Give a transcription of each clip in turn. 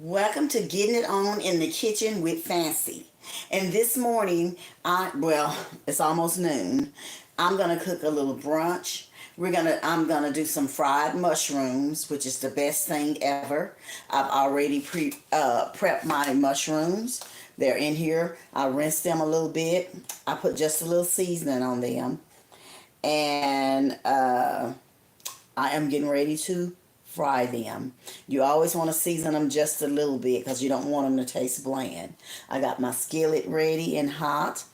Welcome to Getting It On in the Kitchen with Fancy. And this morning, it's almost noon. I'm gonna cook a little brunch. I'm gonna do some fried mushrooms, which is the best thing ever. I've already prepped my mushrooms. They're in here. I rinsed them a little bit. I put just a little seasoning on them, and I am getting ready to fry them. You always want to season them just a little bit because you don't want them to taste bland. I got my skillet ready and hot,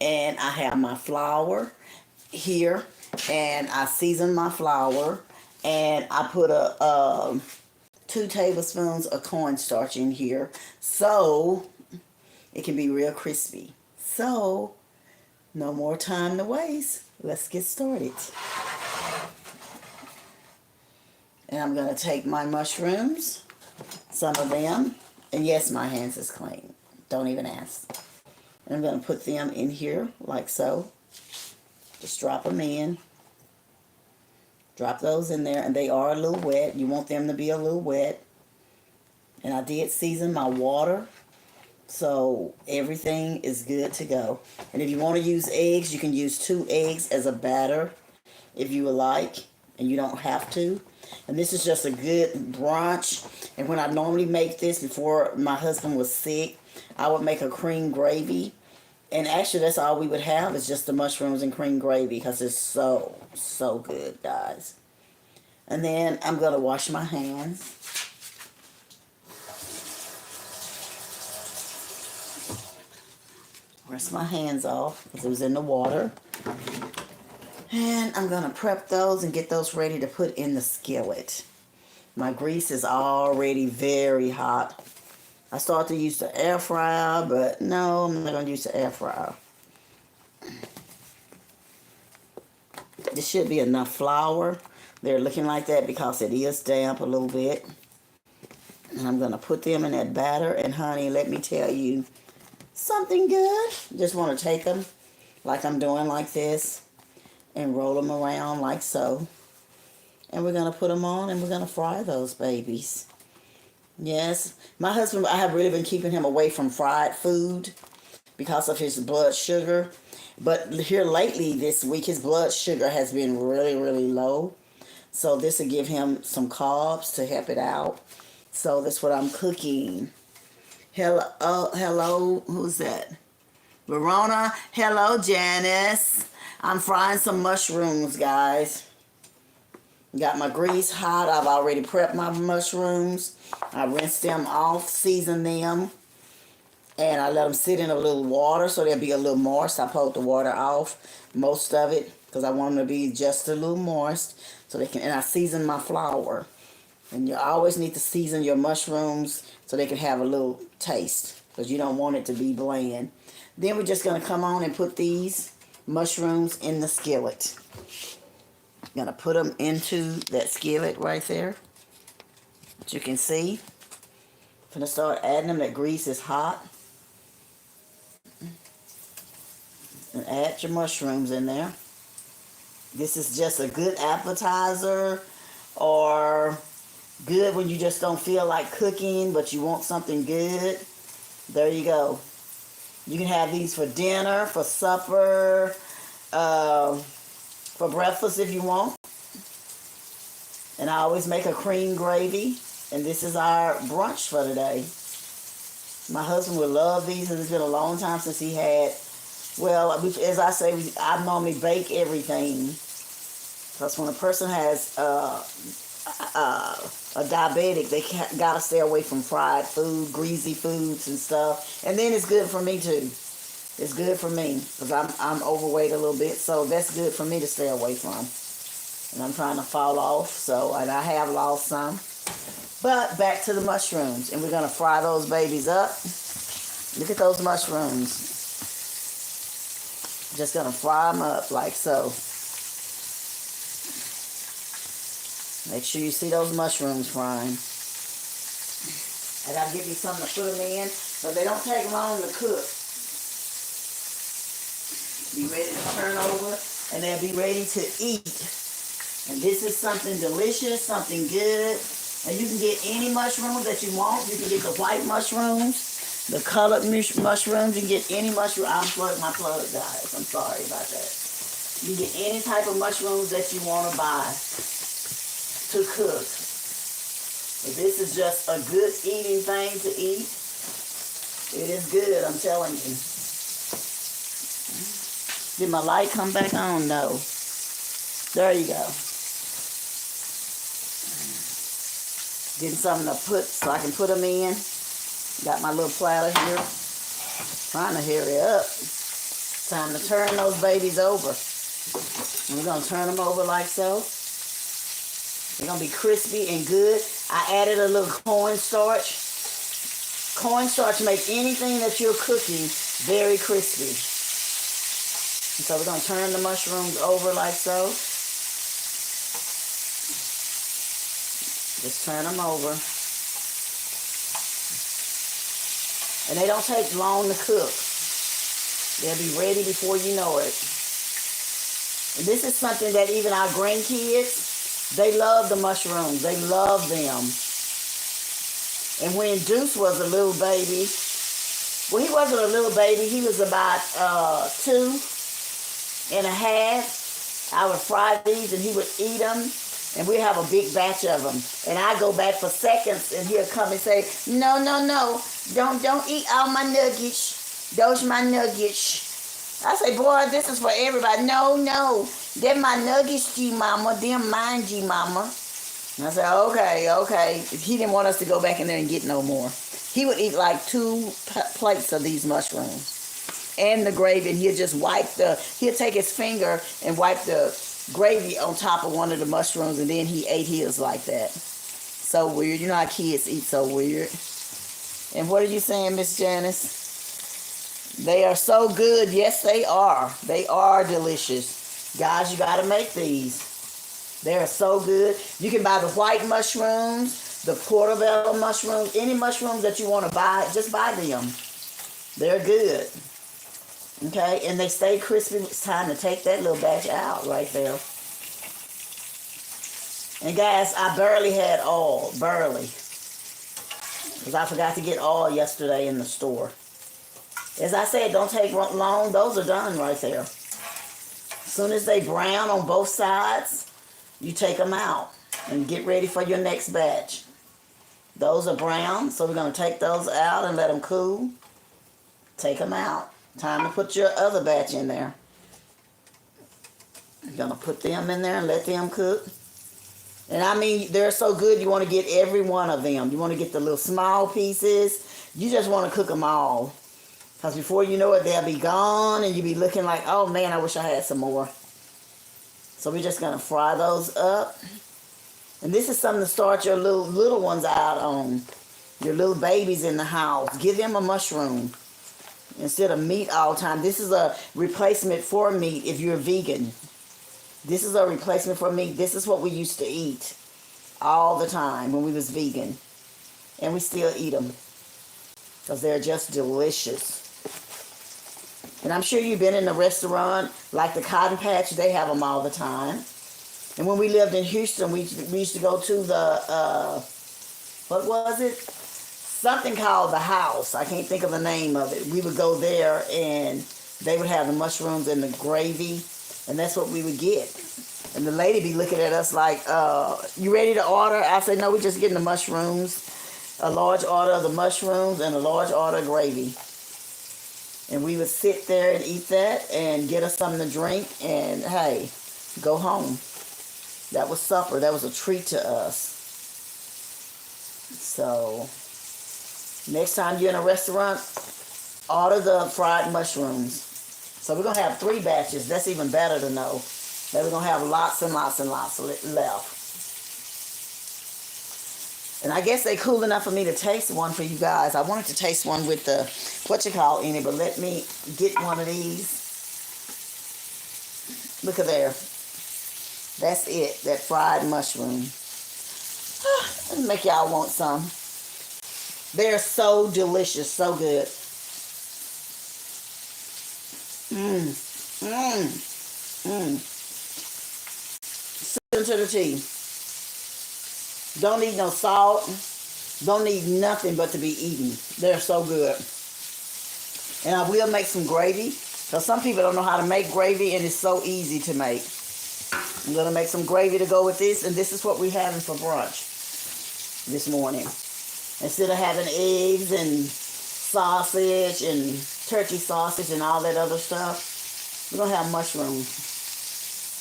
and I have my flour here, and I season my flour, and I put a 2 tablespoons of cornstarch in here so it can be real crispy. So no more time to waste. Let's get started. And I'm going to take my mushrooms, some of them, and yes, my hands is clean. Don't even ask. And I'm going to put them in here like so. Just drop them in. Drop those in there, and they are a little wet. You want them to be a little wet. And I did season my water, so everything is good to go. And if you want to use eggs, you can use 2 eggs as a batter if you would like, and you don't have to. And this is just a good brunch. And when I normally make this before my husband was sick, I would make a cream gravy. And actually that's all we would have is just the mushrooms and cream gravy because it's so good, guys. And then I'm going to wash my hands. Rinse my hands off because it was in the water. And I'm going to prep those and get those ready to put in the skillet. My grease is already very hot. I started to use the air fryer, but no, I'm not going to use the air fryer. This should be enough flour. They're looking like that because it is damp a little bit. And I'm going to put them in that batter. And honey, let me tell you something good. Just want to take them like I'm doing like this and roll them around like so. And we're going to put them on and we're going to fry those babies. Yes, my husband, I have really been keeping him away from fried food because of his blood sugar. But here lately this week, his blood sugar has been really, really low. So this will give him some carbs to help it out. So that's what I'm cooking. Hello, who's that? Verona. Hello, Janice. I'm frying some mushrooms, guys. Got my grease hot. I've already prepped my mushrooms. I rinsed them off, seasoned them, and I let them sit in a little water so they'll be a little moist. I pulled the water off, most of it, because I want them to be just a little moist so they can. And I seasoned my flour. And you always need to season your mushrooms so they can have a little taste because you don't want it to be bland. Then we're just going to come on and put these mushrooms in the skillet. Gonna put them into that skillet right there. As you can see, gonna start adding them. That grease is hot. And add your mushrooms in there. This is just a good appetizer or good when you just don't feel like cooking but you want something good. There you go. You can have these for dinner, for supper, for breakfast if you want. And I always make a cream gravy. And this is our brunch for today. My husband would love these, and it's been a long time since he had, well, as I say, I normally bake everything. Because when a person has a diabetic, they gotta stay away from fried food, greasy foods and stuff. And then it's good for me too. It's good for me because I'm overweight a little bit, so that's good for me to stay away from. And I'm trying to fall off, and I have lost some. But back to the mushrooms, and we're gonna fry those babies up. Look at those mushrooms. Just gonna fry them up like so. Make sure you see those mushrooms frying. I gotta give you something to put them in, so they don't take long to cook. Be ready to turn over, and they'll be ready to eat. And this is something delicious, something good. And you can get any mushrooms that you want. You can get the white mushrooms, the colored mushrooms. You can get any mushroom. I unplugged my plug, guys. I'm sorry about that. You can get any type of mushrooms that you want to buy to cook. But this is just a good eating thing to eat. It is good, I'm telling you. Did my light come back on? No. There you go. Getting something to put so I can put them in. Got my little platter here. Trying to hurry up. Time to turn those babies over. And we're going to turn them over like so. They're going to be crispy and good. I added a little cornstarch. Cornstarch makes anything that you're cooking very crispy. And so we're going to turn the mushrooms over like so. Just turn them over. And they don't take long to cook. They'll be ready before you know it. And this is something that even our grandkids, they love the mushrooms. They love them. And when Deuce was a little baby, well, he wasn't a little baby. He was about 2.5. I would fry these and he would eat them. And we have a big batch of them. And I go back for seconds and he'll come and say, no, no, no. Don't eat all my nuggets. Those my nuggets. I say, boy, this is for everybody. No, no. They're my nuggets, G mama. They're mine, G mama. And I said, okay. He didn't want us to go back in there and get no more. He would eat like 2 plates of these mushrooms. And the gravy. And he'll just he'll take his finger and wipe the gravy on top of one of the mushrooms, and then he ate his like that. So weird. You know how kids eat so weird. And what are you saying, Miss Janice? They are so good. Yes, they are. They are delicious. Guys, you got to make these. They are so good. You can buy the white mushrooms, the portobello mushrooms, any mushrooms that you want to buy, just buy them. They're good. Okay, and they stay crispy. It's time to take that little batch out right there. And guys, I barely had oil, barely. Because I forgot to get oil yesterday in the store. As I said, don't take long. Those are done right there. As soon as they brown on both sides, you take them out and get ready for your next batch. Those are brown, so we're going to take those out and let them cool. Take them out. Time to put your other batch in there. You're going to put them in there and let them cook. And I mean, they're so good, you want to get every one of them. You want to get the little small pieces. You just want to cook them all. Because before you know it, they'll be gone and you'll be looking like, oh man, I wish I had some more. So we're just going to fry those up. And this is something to start your little ones out on. Your little babies in the house. Give them a mushroom instead of meat all the time. This is a replacement for meat if you're vegan. This is a replacement for meat. This is what we used to eat all the time when we was vegan. And we still eat them. Because they're just delicious. And I'm sure you've been in a restaurant like the Cotton Patch. They have them all the time. And when we lived in Houston, we used to go to the, what was it? Something called The House. I can't think of the name of it. We would go there and they would have the mushrooms and the gravy. And that's what we would get. And the lady be looking at us like, you ready to order? I said, no, we're just getting the mushrooms. A large order of the mushrooms and a large order of gravy. And we would sit there and eat that and get us something to drink and, hey, go home. That was supper. That was a treat to us. So, next time you're in a restaurant, order the fried mushrooms. So we're going to have 3 batches. That's even better to know. That we're going to have lots and lots and lots left. And I guess they're cool enough for me to taste one for you guys. I wanted to taste one with the in it, but let me get one of these. Look at there. That's it, that fried mushroom. Let's make y'all want some. They're so delicious, so good. Sip to the tea. Don't need no salt. Don't need nothing but to be eaten. They're so good. And I will make some gravy. Because some people don't know how to make gravy, and it's so easy to make. I'm going to make some gravy to go with this. And this is what we're having for brunch this morning. Instead of having eggs and sausage and turkey sausage and all that other stuff, we're going to have mushrooms.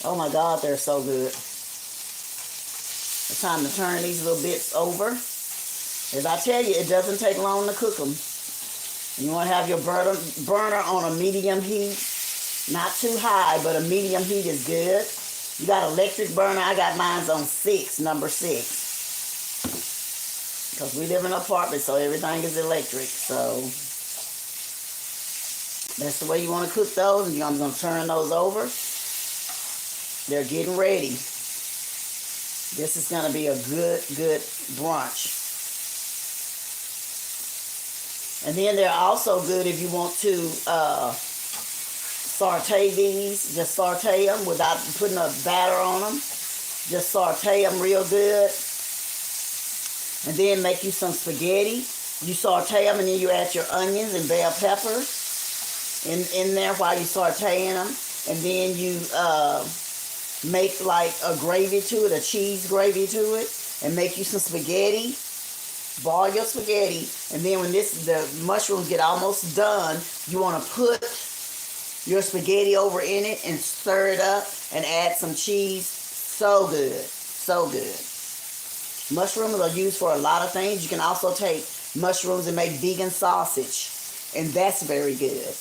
Oh my God, they're so good. It's time to turn these little bits over. As I tell you, it doesn't take long to cook them. You want to have your burner on a medium heat. Not too high, but a medium heat is good. You got electric burner. I got mine on 6, number 6. Because we live in an apartment, so everything is electric. So that's the way you want to cook those. And I'm going to turn those over. They're getting ready. This is going to be a good brunch. And then they're also good if you want to saute these. Just saute them without putting a batter on them. Just saute them real good. And then make you some spaghetti. You saute them and then you add your onions and bell peppers in there while you sauteing them. And then you make like a gravy to it, a cheese gravy to it. And make you some spaghetti. Boil your spaghetti, and then when the mushrooms get almost done, you want to put your spaghetti over in it and stir it up and add some cheese. So good, so good. Mushrooms are used for a lot of things. You can also take mushrooms and make vegan sausage, and that's very good.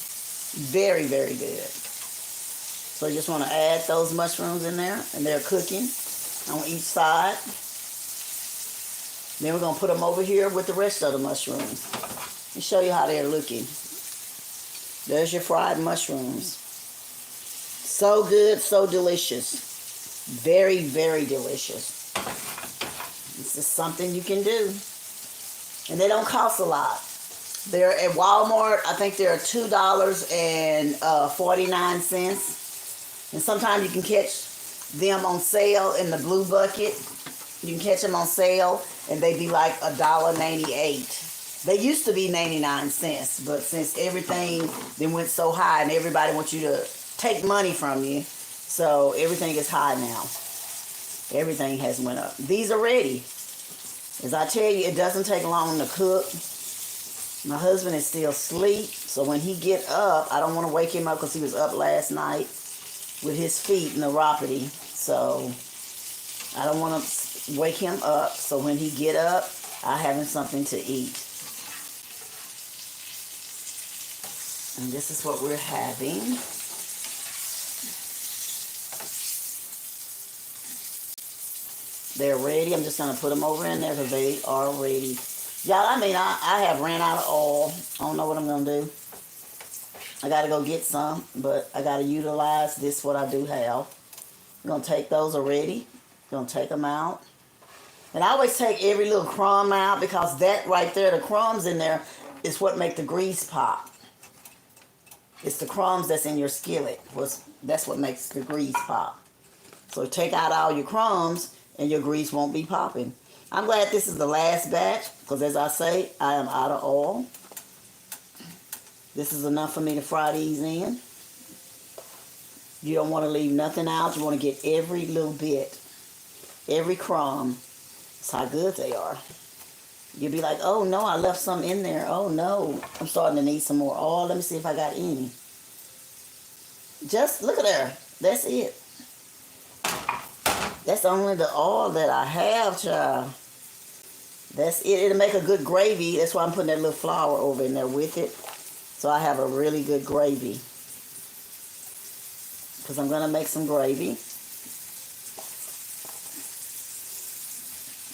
Very, very good. So you just want to add those mushrooms in there, and they're cooking on each side. Then we're going to put them over here with the rest of the mushrooms. Let me show you how they're looking. There's your fried mushrooms. So good, so delicious. Very, very delicious. This is something you can do. And they don't cost a lot. They're at Walmart. I think they're $2.49. And sometimes you can catch them on sale in the blue bucket. You can catch them on sale, and they be like $1.98. They used to be 99 cents, but since everything then went so high, and everybody wants you to take money from you, so everything is high now. Everything has went up. These are ready. As I tell you, it doesn't take long to cook. My husband is still asleep, so when he get up, I don't want to wake him up because he was up last night with his feet neuropathy. So I don't want to wake him up, so when he get up, I have him something to eat. And this is what we're having. They're ready. I'm just going to put them over in there because they are ready. Y'all, I mean, I have ran out of oil. I don't know what I'm going to do. I got to go get some, but I got to utilize this, what I do have. I'm going to take those already. Going to take them out. And I always take every little crumb out because that right there, the crumbs in there, is what make the grease pop. It's the crumbs that's in your skillet. That's what makes the grease pop. So take out all your crumbs and your grease won't be popping. I'm glad this is the last batch because as I say, I am out of oil. This is enough for me to fry these in. You don't want to leave nothing out. You want to get every little bit, every crumb. That's how good they are. You'll be like, oh no, I left some in there. Oh no, I'm starting to need some more oil. Let me see if I got any. Just look at there. That's it. That's only the oil that I have, child. That's it. It'll make a good gravy. That's why I'm putting that little flour over in there with it. So I have a really good gravy. Because I'm going to make some gravy.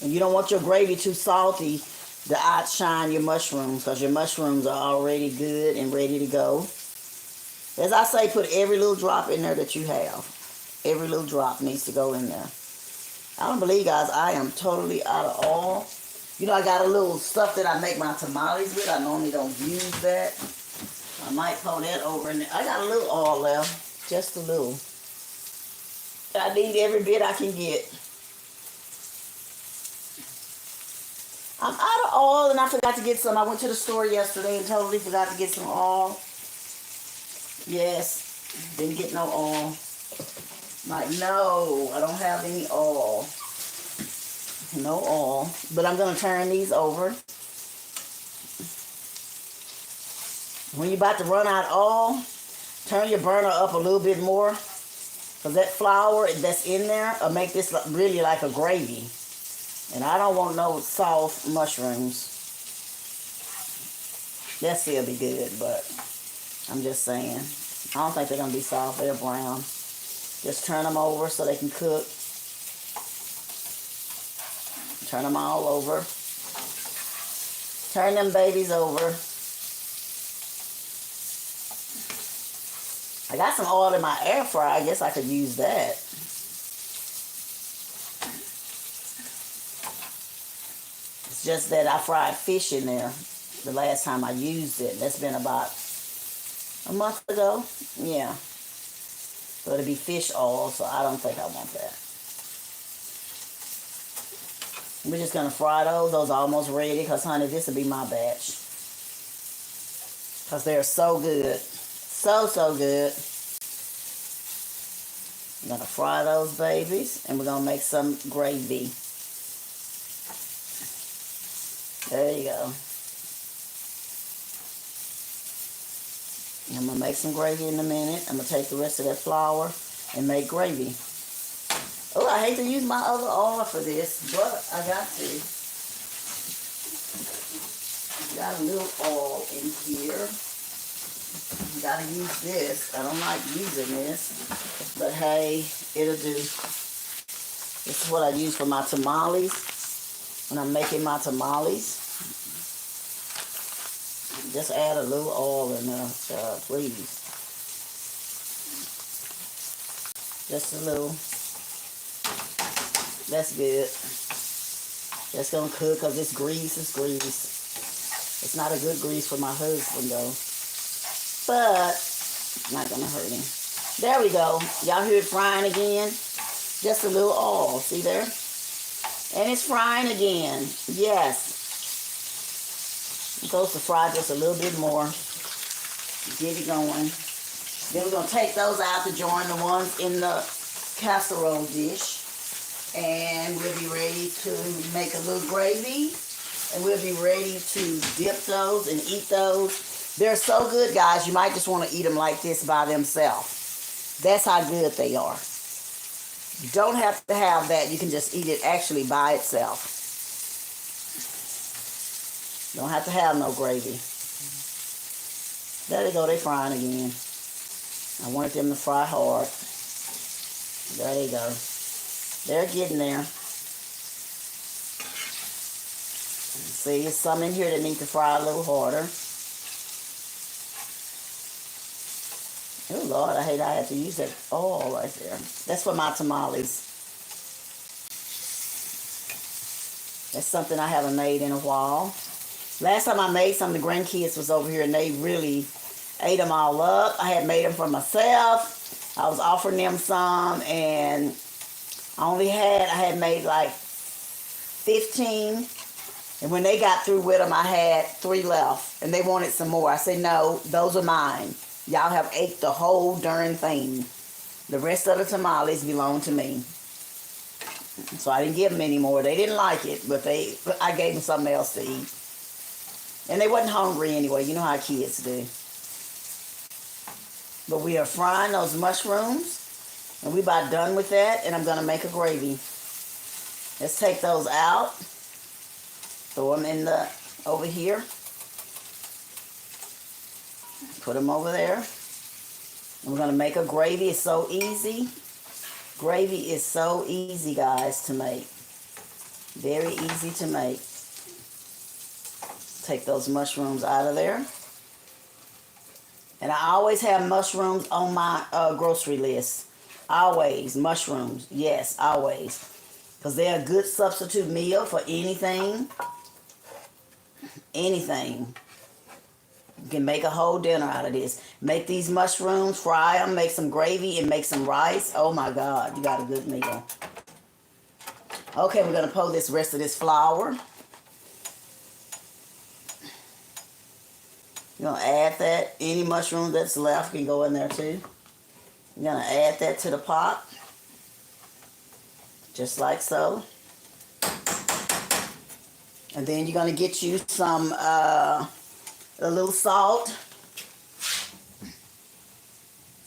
And you don't want your gravy too salty to outshine your mushrooms because your mushrooms are already good and ready to go. As I say, put every little drop in there that you have. Every little drop needs to go in there. I don't believe, guys, I am totally out of oil. You know, I got a little stuff that I make my tamales with. I normally don't use that. I might pour that over in there. I got a little oil left. Just a little. I need every bit I can get. I'm out of oil, and I forgot to get some. I went to the store yesterday and totally forgot to get some oil. Yes, didn't get no oil. Like, no, I don't have any oil. No oil. But I'm going to turn these over. When you're about to run out of oil, turn your burner up a little bit more. Because that flour that's in there will make this really like a gravy. And I don't want no soft mushrooms. That still be good, but I'm just saying. I don't think they're going to be soft. They're brown. Just turn them over so they can cook. Turn them all over. Turn them babies over. I got some oil in my air fryer. I guess I could use that. It's just that I fried fish in there the last time I used it. That's been about a month ago. Yeah. So it'll be fish oil, so I don't think I want that. We're just going to fry those. Those are almost ready because, honey, this will be my batch. Because they're so good. So good. I'm going to fry those babies, and we're going to make some gravy. There you go. I'm going to make some gravy in a minute. I'm going to take the rest of that flour and make gravy. Oh, I hate to use my other oil for this, but I got to. Got a little oil in here. Gotta use this. I don't like using this, but hey, it'll do. This is what I use for my tamales when I'm making my tamales. Just add a little oil in there, please. Just a little. That's good. That's gonna cook because this grease is grease. It's not a good grease for my husband though. But not gonna hurt him. There we go. Y'all hear it frying again? Just a little oil. See there? And it's frying again. Yes. I'm supposed to fry just a little bit more. Get it going. Then we're gonna take those out to join the ones in the casserole dish. And we'll be ready to make a little gravy. And we'll be ready to dip those and eat those. They're so good, guys, you might just want to eat them like this by themselves. That's how good they are. You don't have to have that. You can just eat it actually by itself. Don't have to have no gravy. There they go. They're frying again. I wanted them to fry hard. There they go. They're getting there. See, there's some in here that need to fry a little harder. Oh, Lord, I hate I had to use that oil right there. That's for my tamales. That's something I haven't made in a while. Last time I made some, the grandkids was over here, and they really ate them all up. I had made them for myself. I was offering them some, and I had made like 15. And when they got through with them, I had 3 left. And they wanted some more. I said, no, those are mine. Y'all have ate the whole darn thing. The rest of the tamales belong to me. So I didn't give them any more. They didn't like it, but I gave them something else to eat. And they wasn't hungry anyway. You know how kids do. But we are frying those mushrooms. And we about done with that. And I'm going to make a gravy. Let's take those out. Throw them over here. Put them over there. And we're going to make a gravy. It's so easy. Gravy is so easy, guys, to make. Very easy to make. Take those mushrooms out of there. And I always have mushrooms on my grocery list. Always. Mushrooms. Yes, always. Because they're a good substitute meal for anything. Anything. You can make a whole dinner out of this. Make these mushrooms, fry them, make some gravy, and make some rice. Oh my God, you got a good meal. Okay, we're going to pour this rest of this flour You're going to add that. Any mushroom that's left can go in there too. You're going to add that to the pot. Just like so. And then you're going to get you some, a little salt.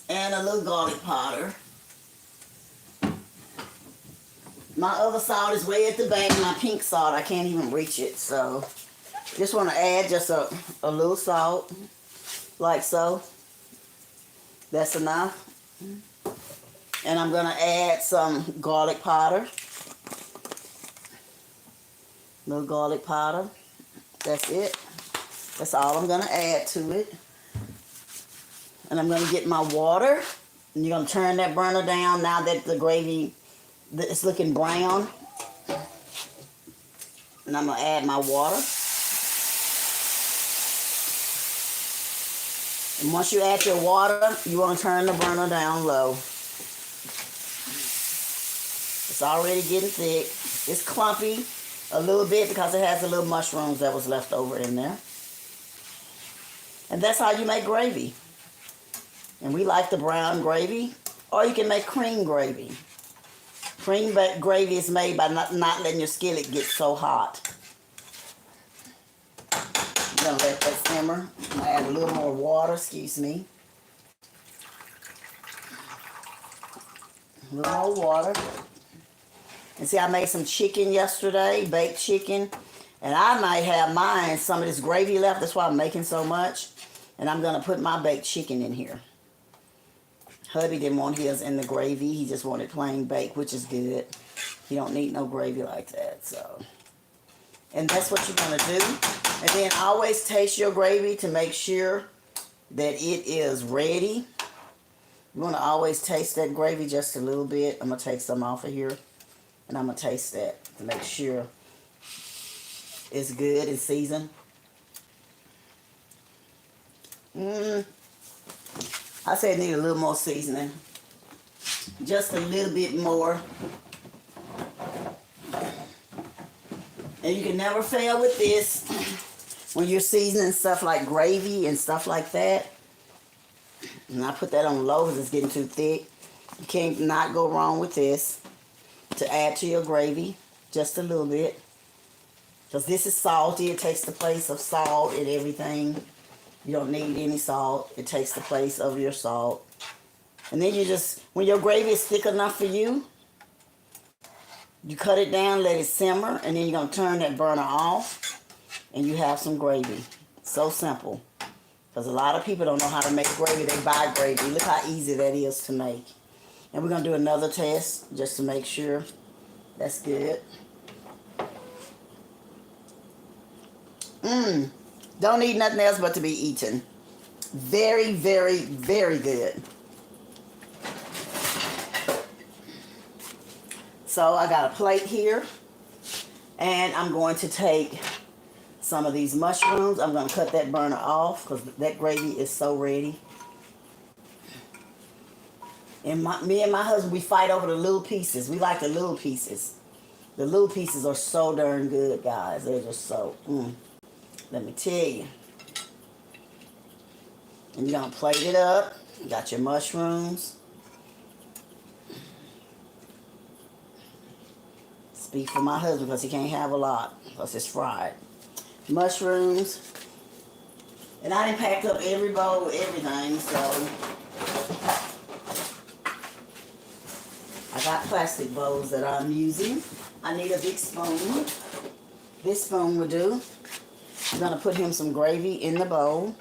And a little garlic powder. My other salt is way at the back. My pink salt, I can't even reach it. So, just want to add just a little salt. Like so. That's enough. And I'm going to add some garlic powder. Little garlic powder. That's it. That's all I'm going to add to it. And I'm going to get my water. And you're going to turn that burner down now that the gravy is looking brown. And I'm going to add my water. And once you add your water, you want to turn the burner down low. It's already getting thick. It's clumpy a little bit because it has the little mushrooms that was left over in there. And that's how you make gravy. And we like the brown gravy. Or you can make cream gravy. Cream gravy is made by not letting your skillet get so hot. I'm going to let that simmer. I'm going to add a little more water, excuse me. A little more water. And see, I made some chicken yesterday, baked chicken. And I might have mine, some of this gravy left. That's why I'm making so much. And I'm going to put my baked chicken in here. Hubby didn't want his in the gravy. He just wanted plain baked, which is good. He don't need no gravy like that, so. And that's what you're going to do. And then always taste your gravy to make sure that it is ready. You want to always taste that gravy just a little bit. I'm going to take some off of here. And I'm going to taste that to make sure it's good and seasoned. I say it need a little more seasoning. Just a little bit more. And you can never fail with this. When you're seasoning stuff like gravy and stuff like that. And I put that on low because it's getting too thick. You can't not go wrong with this. To add to your gravy. Just a little bit. Because this is salty. It takes the place of salt and everything. You don't need any salt. It takes the place of your salt. And then you just, when your gravy is thick enough for you, you cut it down, let it simmer, and then you're going to turn that burner off, and you have some gravy. So simple. Because a lot of people don't know how to make gravy. They buy gravy. Look how easy that is to make. And we're going to do another test just to make sure that's good. Don't need nothing else but to be eaten. Very, very, very good. So I got a plate here. And I'm going to take some of these mushrooms. I'm going to cut that burner off because that gravy is so ready. And me and my husband, we fight over the little pieces. We like the little pieces. The little pieces are so darn good, guys. They're just so, Let me tell you. And you're going to plate it up. You got your mushrooms. Speak for my husband because he can't have a lot because it's fried. Mushrooms. And I done packed up every bowl, everything, so. I got plastic bowls that I'm using. I need a big spoon. This spoon will do. I'm going to put him some gravy in the bowl.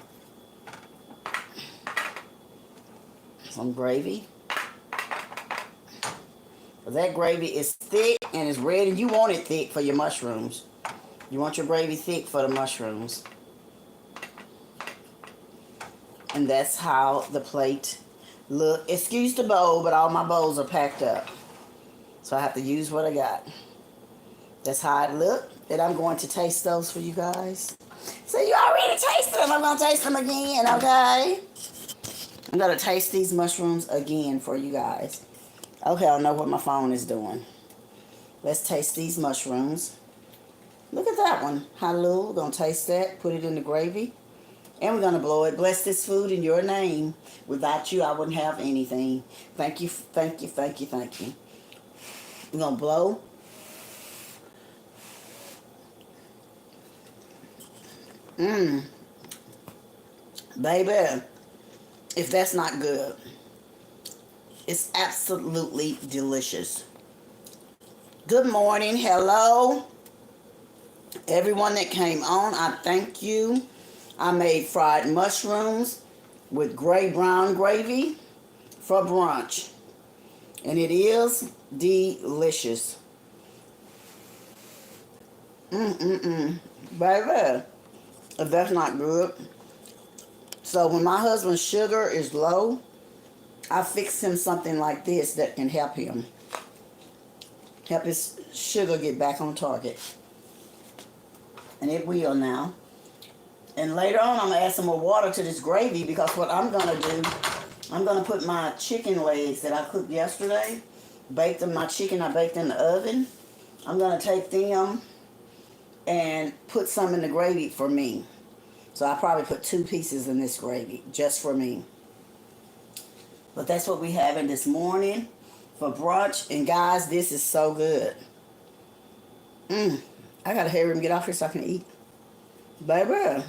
Some gravy. That gravy is thick and it's red, and you want it thick for your mushrooms. You want your gravy thick for the mushrooms. And that's how the plate look. Excuse the bowl, but all my bowls are packed up. So I have to use what I got. That's how it look. And I'm going to taste those for you guys. So you already tasted them. I'm going to taste them again, okay? I'm going to taste these mushrooms again for you guys. Okay, I don't know what my phone is doing. Let's taste these mushrooms. Look at that one. Hello, we're going to taste that. Put it in the gravy. And we're going to blow it. Bless this food in your name. Without you, I wouldn't have anything. Thank you, thank you, thank you, thank you. We're going to blow. Mmm. Baby, if that's not good, it's absolutely delicious. Good morning. Hello. Everyone that came on, I thank you. I made fried mushrooms with gray brown gravy for brunch. And it is delicious. Baby, if that's not good. So when my husband's sugar is low, I fix him something like this that can help him. Help his sugar get back on target. And it will now. And later on, I'm going to add some more water to this gravy because what I'm going to do, I'm going to put my chicken legs that I cooked yesterday, baked them, my chicken I baked in the oven. I'm going to take them and put some in the gravy for me. So I probably put 2 pieces in this gravy just for me. But that's what we having this morning for brunch. And guys, this is so good. I got to hurry and get off here so I can eat. Baby,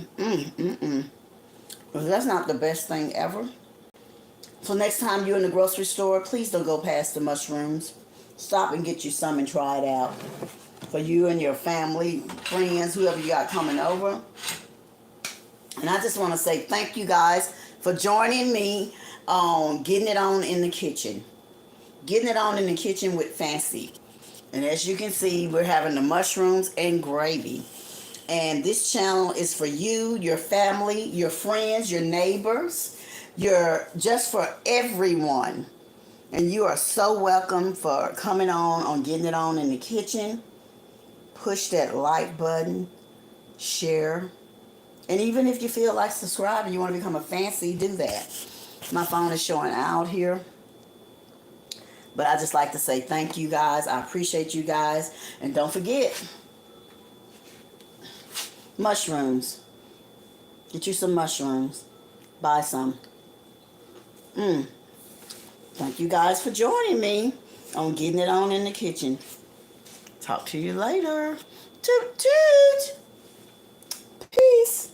that's not the best thing ever. So next time you're in the grocery store, please don't go past the mushrooms. Stop and get you some and try it out. For you and your family, friends, whoever you got coming over. And I just want to say thank you guys for joining me on Getting It On in the Kitchen. Getting It On in the Kitchen with Fancy. And as you can see, we're having the mushrooms and gravy. And this channel is for you, your family, your friends, your neighbors, just for everyone. And you are so welcome for coming on Getting It On in the Kitchen. Push that like button, share. And even if you feel like subscribing, you want to become a fancy, do that. My phone is showing out here. But I just like to say thank you guys. I appreciate you guys. And don't forget, mushrooms. Get you some mushrooms. Buy some. Thank you guys for joining me on Getting It On in the Kitchen. Talk to you later. Toot toot. Peace.